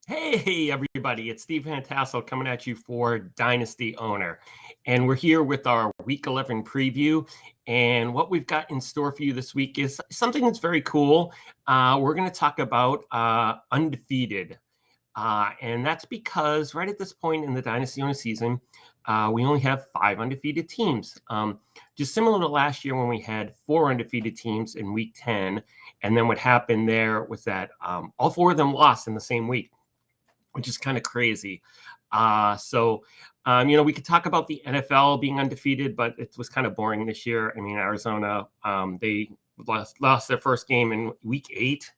Hey, everybody, it's Steve Fantassel coming at you for Dynasty Owner. And we're here with our Week 11 preview. And what we've got in store for you this week is something that's very cool. We're going to talk about Undefeated. And that's because right at this point in the Dynasty Owner season, we only have 5 undefeated teams. Just similar to last year when we had 4 undefeated teams in Week 10. And then what happened there was that all 4 of them lost in the same week, which is kind of crazy. We could talk about the NFL being undefeated, but it was kind of boring this year. I mean, Arizona, they lost their first game in Week 8.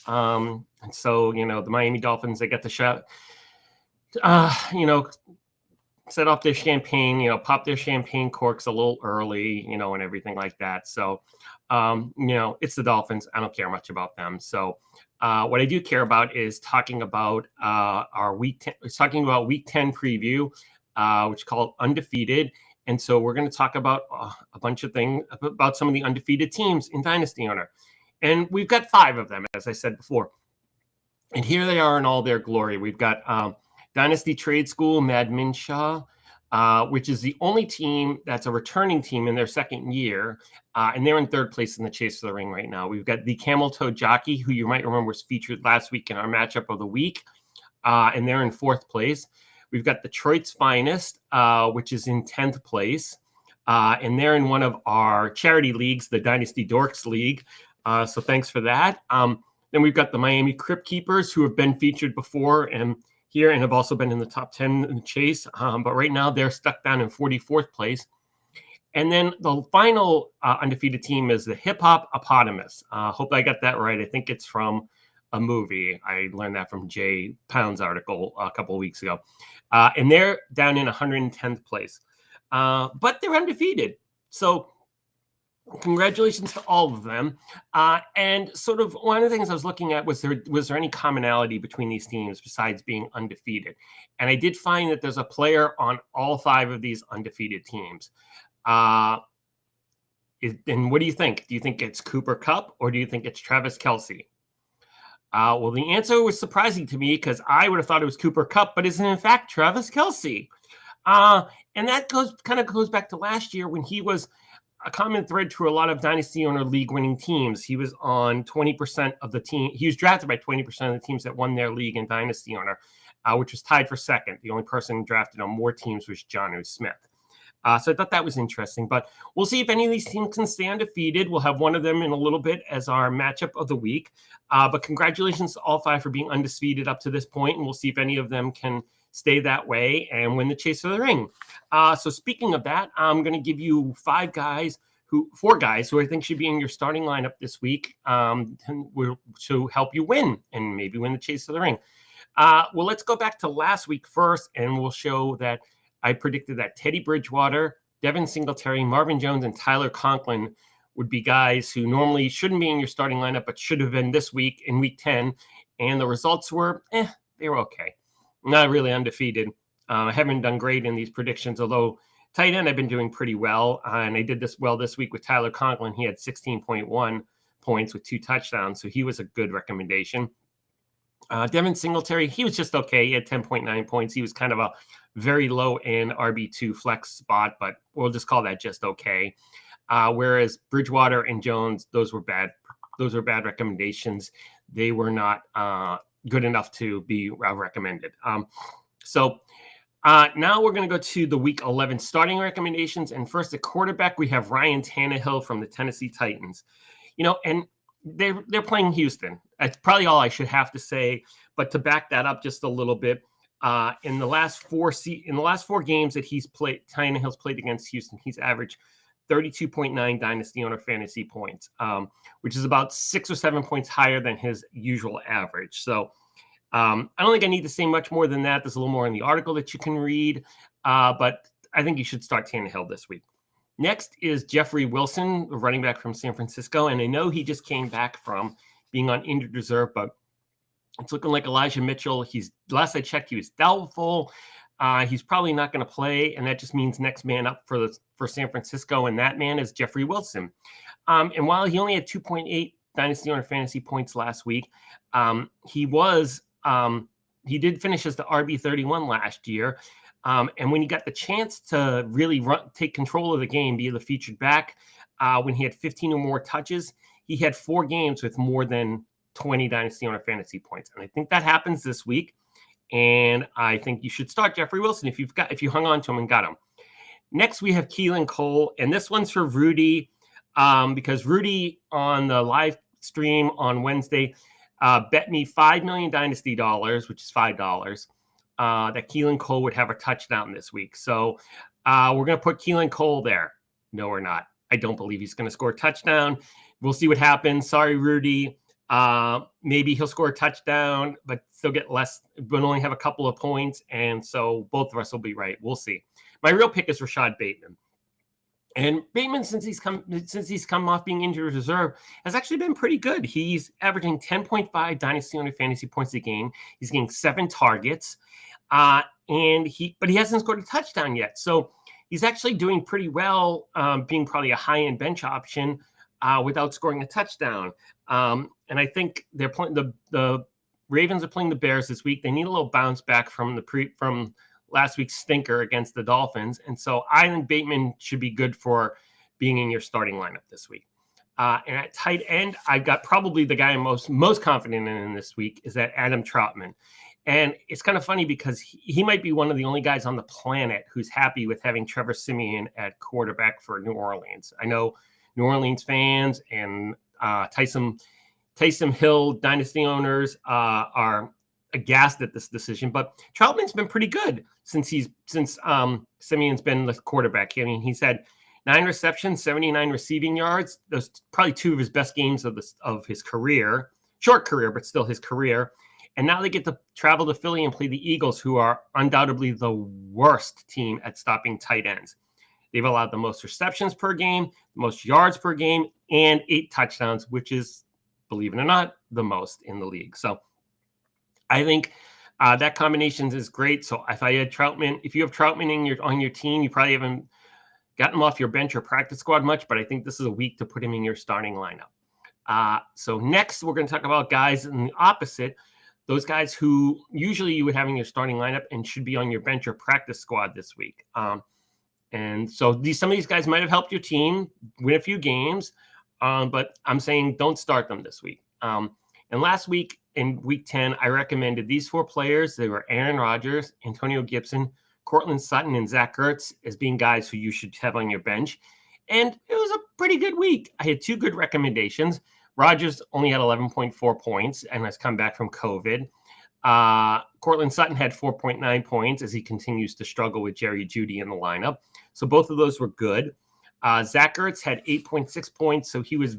And so, the Miami Dolphins, they got the shot, set off their champagne, pop their champagne corks a little early, and everything like that. So, it's the Dolphins. I don't care much about them. So, what I do care about is talking about our Week 10, talking about Week 10 preview, which is called Undefeated. And so we're going to talk about a bunch of things about some of the undefeated teams in Dynasty Owner. And we've got 5 of them, as I said before. And here they are in all their glory. We've got Dynasty Trade School, Mad Minshaw, which is the only team that's a returning team in their second year. And they're in 3rd place in the chase for the ring right now. We've got the Camel Toe Jockey, who you might remember was featured last week in our matchup of the week. And they're in 4th place. We've got Detroit's Finest, which is in 10th place. And they're in one of our charity leagues, the Dynasty Dorks League. So thanks for that. Then we've got the Miami Crypt Keepers, who have been featured before and have also been in the top 10 in the chase. But right now they're stuck down in 44th place. And then the final undefeated team is the Hip Hop Opotamus. Hope I got that right. I think it's from a movie. I learned that from Jay Pound's article a couple of weeks ago. And they're down in 110th place. But they're undefeated. So congratulations to all of them. And sort of one of the things I was looking at was there any commonality between these teams besides being undefeated? And I did find that there's a player on all 5 of these undefeated teams. And what do you think? Do you think it's Cooper Kupp or do you think it's Travis Kelce? Well, the answer was surprising to me because I would have thought it was Cooper Kupp, but it's in fact Travis Kelce. And that goes back to last year when he was a common thread through a lot of Dynasty Owner league winning teams. He was on 20% of the team. He was drafted by 20% of the teams that won their league in Dynasty Owner, which was tied for 2nd. The only person drafted on more teams was Jonnu Smith. So I thought that was interesting, but we'll see if any of these teams can stay undefeated. We'll have one of them in a little bit as our matchup of the week. But congratulations to all 5 for being undefeated up to this point, and we'll see if any of them can stay that way and win the chase for the ring. So speaking of that, I'm going to give you 4 guys who I think should be in your starting lineup this week to help you win and maybe win the chase for the ring. Well, let's go back to last week first, and we'll show that I predicted that Teddy Bridgewater, Devin Singletary, Marvin Jones, and Tyler Conklin would be guys who normally shouldn't be in your starting lineup, but should have been this week in Week 10. And the results were, they were okay. Not really undefeated. I haven't done great in these predictions, although tight end I've been doing pretty well. And I did this well this week with Tyler Conklin. He had 16.1 points with 2 touchdowns, so he was a good recommendation. Devin Singletary, he was just okay. He had 10.9 points. He was kind of a very low-end RB2 flex spot, but we'll just call that just okay. Whereas Bridgewater and Jones, those were bad recommendations. They were not good enough to be recommended. So now we're going to go to the Week 11 starting recommendations. And first, at quarterback, we have Ryan Tannehill from the Tennessee Titans. And they're playing Houston. That's probably all I should have to say. But to back that up just a little bit, in the last 4 games that Tannehill's played against Houston, he's averaged 32.9 Dynasty Owner fantasy points, which is about 6 or 7 points higher than his usual average. So I don't think I need to say much more than that. There's a little more in the article that you can read, but I think you should start Tannehill this week. Next is Jeffrey Wilson, the running back from San Francisco. And I know he just came back from being on injured reserve, but it's looking like Elijah Mitchell. Last I checked, he was doubtful. He's probably not going to play, and that just means next man up for San Francisco, and that man is Jeffrey Wilson. And while he only had 2.8 Dynasty Owner fantasy points last week, he was did finish as the RB31 last year. And when he got the chance to really take control of the game, be the featured back, when he had 15 or more touches, he had 4 games with more than 20 dynasty owner fantasy points. And I think that happens this week. And I think you should start Jeffrey Wilson if you hung on to him and got him. Next, we have Keelan Cole, and this one's for Rudy, because Rudy on the live stream on Wednesday bet me $5 million dynasty dollars, which is $5, that Keelan Cole would have a touchdown this week. So we're going to put Keelan Cole there. No, we're not. I don't believe he's going to score a touchdown. We'll see what happens. Sorry, Rudy. Maybe he'll score a touchdown, but still get less, but only have a couple of points. And so both of us will be right. We'll see. My real pick is Rashad Bateman. And Bateman, since he's come off being injured reserve, has actually been pretty good. He's averaging 10.5 dynasty owner fantasy points a game. He's getting 7 targets, but he hasn't scored a touchdown yet. So he's actually doing pretty well, being probably a high-end bench option without scoring a touchdown. And I think they're playing the Ravens are playing the Bears this week. They need a little bounce back from last week's stinker against the Dolphins. And so I think Bateman should be good for being in your starting lineup this week. And at tight end, I've got probably the guy I'm most confident in this week is that Adam Troutman. And it's kind of funny because he might be one of the only guys on the planet who's happy with having Trevor Siemian at quarterback for New Orleans. I know New Orleans fans and Taysom Hill dynasty owners are aghast at this decision, but Troutman's been pretty good since Simeon's been the quarterback. I mean, he's had 9 receptions, 79 receiving yards. Those probably 2 of his best games of his career, short career, but still his career. And now they get to travel to Philly and play the Eagles, who are undoubtedly the worst team at stopping tight ends. They've allowed the most receptions per game, the most yards per game, and 8 touchdowns, which is, believe it or not, the most in the league. So I think that combination is great. So if you have Troutman on your team, you probably haven't gotten him off your bench or practice squad much, but I think this is a week to put him in your starting lineup. So next, we're going to talk about guys in the opposite, those guys who usually you would have in your starting lineup and should be on your bench or practice squad this week. And so some of these guys might have helped your team win a few games, but I'm saying don't start them this week. And last week in week 10, I recommended these 4 players. They were Aaron Rodgers, Antonio Gibson, Cortland Sutton, and Zach Ertz as being guys who you should have on your bench. And it was a pretty good week. I had 2 good recommendations. Rodgers only had 11.4 points and has come back from COVID. Cortland Sutton had 4.9 points as he continues to struggle with Jerry Jeudy in the lineup. So both of those were good. Zach Ertz had 8.6 points, so he was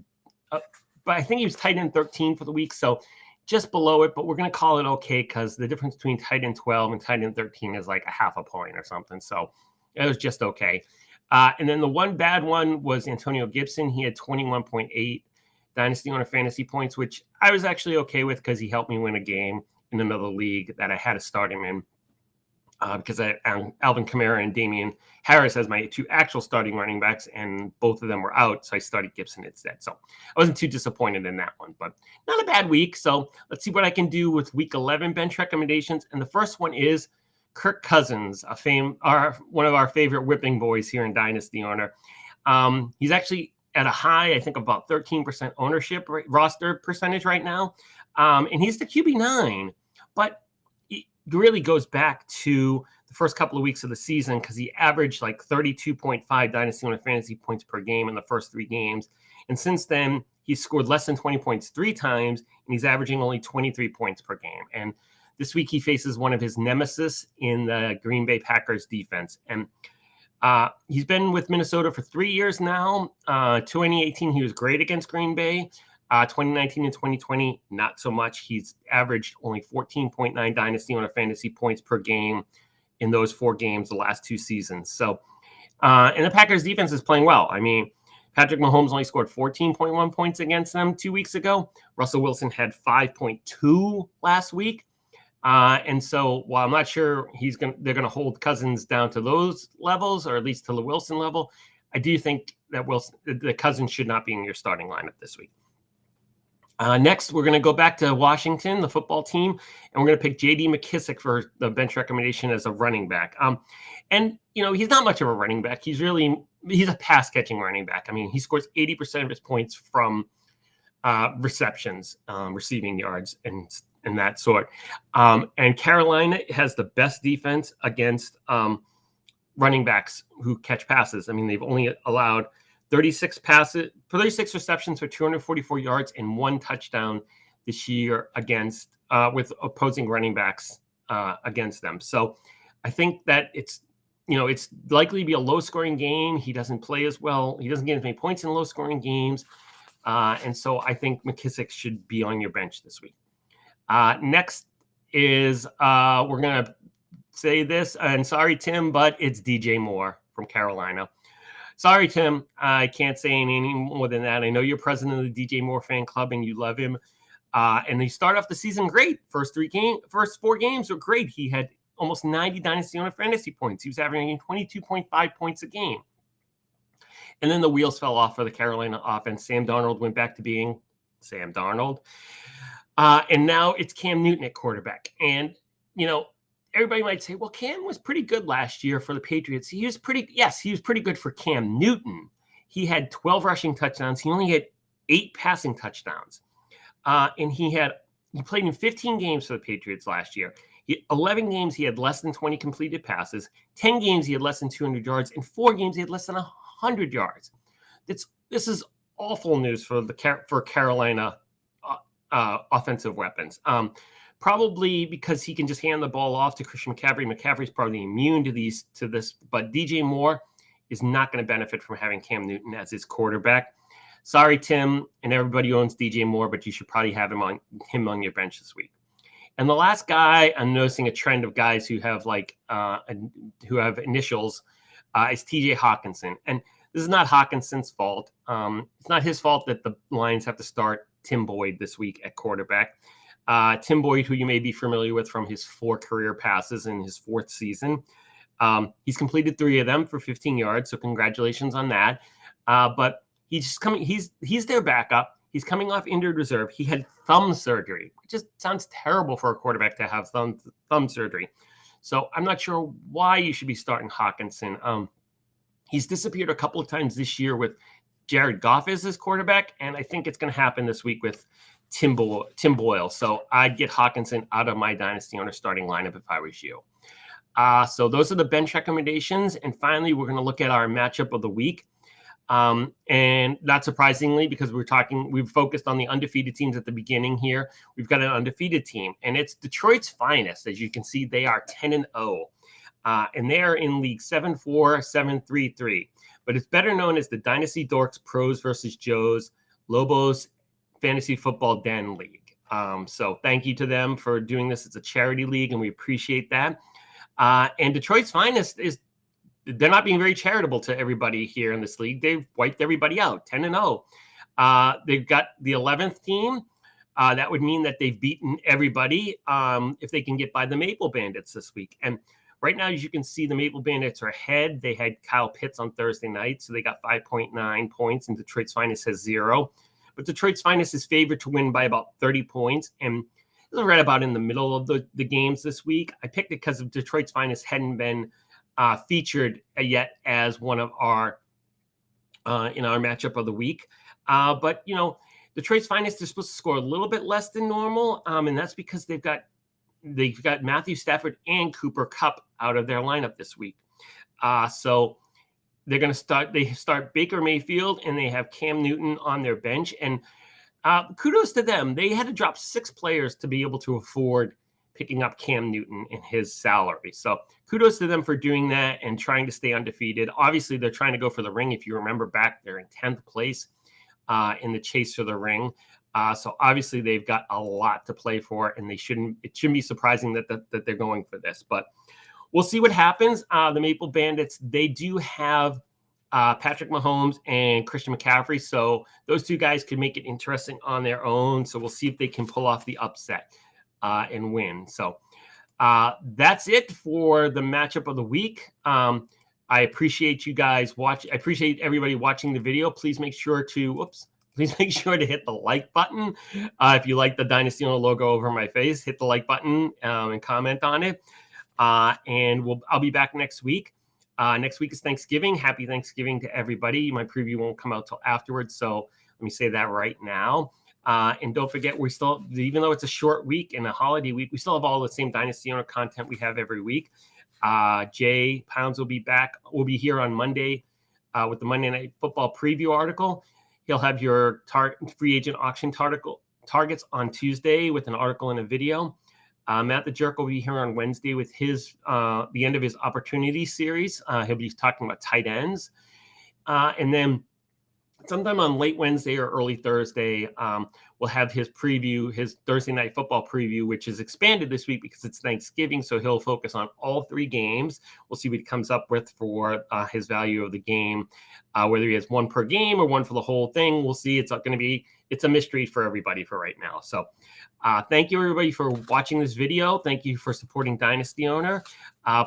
but I think he was tight end 13 for the week, so just below it, but we're going to call it okay because the difference between tight end 12 and tight end 13 is like a half a point or something, so it was just okay. And then the one bad one was Antonio Gibson. He had 21.8 dynasty owner fantasy points, which I was actually okay with because he helped me win a game in another league that I had to start him in. Because I Alvin Kamara and Damian Harris as my 2 actual starting running backs, and both of them were out, so I started Gibson instead. So I wasn't too disappointed in that one, but not a bad week. So let's see what I can do with week 11 bench recommendations. And the first one is Kirk Cousins, one of our favorite whipping boys here in Dynasty Owner. He's actually at a high, I think, about 13% ownership roster percentage right now, and he's the QB9, but really goes back to the first couple of weeks of the season because he averaged like 32.5 dynasty owner fantasy points per game in the first 3 games. And since then, he's scored less than 20 points 3 times, and he's averaging only 23 points per game. And this week, he faces one of his nemesis in the Green Bay Packers defense. And he's been with Minnesota for 3 years now. 2018, he was great against Green Bay. 2019 and 2020, not so much. He's averaged only 14.9 dynasty owner fantasy points per game in those 4 games the last 2 seasons. So, and the Packers defense is playing well. I mean, Patrick Mahomes only scored 14.1 points against them 2 weeks ago. Russell Wilson had 5.2 last week. And so while I'm not sure they're going to hold Cousins down to those levels, or at least to the Wilson level, I do think that the Cousins should not be in your starting lineup this week. Next, we're going to go back to Washington, the football team, and we're going to pick J.D. McKissick for the bench recommendation as a running back. And he's not much of a running back. He's a pass catching running back. I mean, he scores 80% of his points from receptions, receiving yards, and that sort. And Carolina has the best defense against running backs who catch passes. I mean, they've only allowed 36 receptions for 244 yards and 1 touchdown this year against with opposing running backs against them. So I think that it's likely to be a low scoring game. He doesn't play as well. He doesn't get as many points in low scoring games. And so I think McKissick should be on your bench this week. Next is we're going to say this, and sorry, Tim, but it's DJ Moore from Carolina. Sorry, Tim, I can't say any more than that. I know you're president of the DJ Moore fan club and you love him. And he started off the season great. First 4 games were great. He had almost 90 dynasty owner fantasy points. He was averaging 22.5 points a game. And then the wheels fell off for the Carolina offense. Sam Darnold went back to being Sam Darnold. And now it's Cam Newton at quarterback. And, everybody might say, well, Cam was pretty good last year for the Patriots. He was pretty good for Cam Newton. He had 12 rushing touchdowns. He only had 8 passing touchdowns. And he played in 15 games for the Patriots last year. 11 games, he had less than 20 completed passes. 10 games, he had less than 200 yards. And 4 games, he had less than 100 yards. This is awful news for Carolina offensive weapons. Probably because he can just hand the ball off to Christian McCaffrey. McCaffrey's probably immune to this, but DJ Moore is not going to benefit from having Cam Newton as his quarterback. Sorry, Tim, and everybody who owns DJ Moore, but you should probably have him on your bench this week. And the last guy, I'm noticing a trend of guys who have who have initials, is TJ Hawkinson. And this is not Hawkinson's fault. It's not his fault that the Lions have to start Tim Boyd this week at quarterback. Tim Boyd, who you may be familiar with from his 4 career passes in his 4th season. He's completed 3 of them for 15 yards, so congratulations on that. But he's their backup. He's coming off injured reserve. He had thumb surgery, which just sounds terrible for a quarterback to have thumb surgery. So I'm not sure why you should be starting Hawkinson. He's disappeared a couple of times this year with Jared Goff as his quarterback, and I think it's going to happen this week with Tim Boyle. So I'd get Hawkinson out of my dynasty owner starting lineup if I was you. So those are the bench recommendations. And finally, we're going to look at our matchup of the week. And not surprisingly, because we've focused on the undefeated teams at the beginning here. We've got an undefeated team, and it's Detroit's finest. As you can see, they are 10-0. And they are in League 7-4, 7-3-3. But it's better known as the Dynasty Dorks Pros versus Joes Lobos Fantasy Football Den League. So thank you to them for doing this. It's a charity league, and we appreciate that. And Detroit's finest they're not being very charitable to everybody here in this league. They've wiped everybody out, 10-0. They've got the 11th team. That would mean that they've beaten everybody if they can get by the Maple Bandits this week. And right now, as you can see, the Maple Bandits are ahead. They had Kyle Pitts on Thursday night, so they got 5.9 points, and Detroit's finest has 0. But Detroit's finest is favored to win by about 30 points. And this is right about in the middle of the games this week. I picked it because Detroit's finest hadn't been featured yet as one of our in our matchup of the week. But Detroit's finest is supposed to score a little bit less than normal, and that's because they've got Matthew Stafford and Cooper Kupp out of their lineup this week. So they're going to start Baker Mayfield, and they have Cam Newton on their bench. And kudos to them. They had to drop 6 players to be able to afford picking up Cam Newton and his salary. So kudos to them for doing that and trying to stay undefeated. Obviously, they're trying to go for the ring. If you remember back, they're in 10th place in the chase for the ring. So obviously, they've got a lot to play for, and it shouldn't be surprising that they're going for this. But we'll see what happens. The Maple Bandits, they do have Patrick Mahomes and Christian McCaffrey. So those 2 guys could make it interesting on their own. So we'll see if they can pull off the upset and win. So that's it for the matchup of the week. I appreciate you guys I appreciate everybody watching the video. Please make sure to, please make sure to hit the like button. If you like the Dynasty Owner logo over my face, hit the like button and comment on it. And I'll be back next week. Next week is Thanksgiving. Happy Thanksgiving to everybody. My preview won't come out till afterwards, so let me say that right now. And don't forget, we still, even though it's a short week and a holiday week, we still have all the same Dynasty Owner content we have every week. Jay Pounds will be back. We'll be here on Monday with the Monday Night Football preview article. He'll have your free agent auction targets on Tuesday with an article and a video. Matt the Jerk will be here on Wednesday with his the end of his opportunity series. He'll be talking about tight ends. And then sometime on late Wednesday or early Thursday, we'll have his preview, his Thursday Night Football preview, which is expanded this week because it's Thanksgiving. So he'll focus on all 3 games. We'll see what he comes up with for his value of the game, whether he has 1 per game or 1 for the whole thing. We'll see. It's a mystery for everybody for right now. So thank you, everybody, for watching this video. Thank you for supporting Dynasty Owner.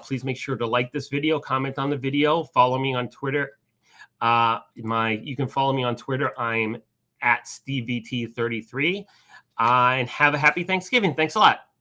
Please make sure to like this video, comment on the video, follow me on Twitter. You can follow me on Twitter. I'm at SteveVT33. And have a happy Thanksgiving. Thanks a lot.